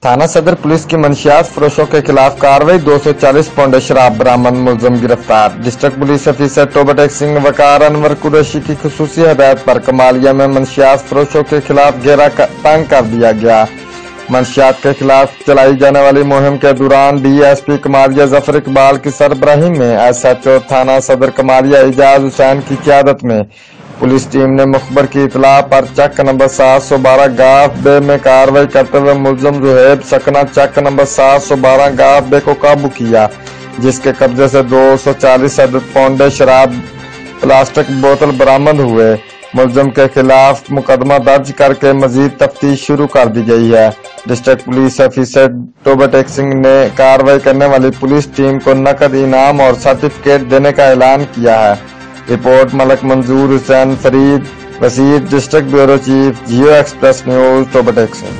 थाना सदर पुलिस की मंशियात फरोशों के खिलाफ कार्रवाई। 240 पौंड शराब बरामद, मुलजम गिरफ्तार। डिस्ट्रिक्ट पुलिस ऑफिसर टोबटेक सिंह वकार अनवर कुरैशी की खुसूसी हदायत पर कमालिया में मंशियात फरोशों के खिलाफ घेरा तंग कर दिया गया। मंशियात के खिलाफ चलाई जाने वाली मुहिम के दौरान DSP कमालिया जफर इकबाल की सरबराही में SHO थाना सदर कमालिया एजाज हुसैन की क़यादत में पुलिस टीम ने मुखबर की इतला पर चक नंबर 712 गाफ बे में कार्रवाई करते हुए मुलजम जुहेब सकना चक नंबर 712 गाफ बे को काबू किया, जिसके कब्जे से 240 अदद पौंड शराब प्लास्टिक बोतल बरामद हुए। मुलजम के खिलाफ मुकदमा दर्ज करके मजीद तफ्तीश शुरू कर दी गई है। डिस्ट्रिक्ट पुलिस ऑफिसर टोबटेक सिंह ने कार्रवाई करने वाली पुलिस टीम को नकद इनाम और सर्टिफिकेट देने का ऐलान किया है। रिपोर्ट मलक मंजूर Hussain Farid, Wasir, district bureau chief, जियो एक्सप्रेस न्यूज, टोबटेक सिंह।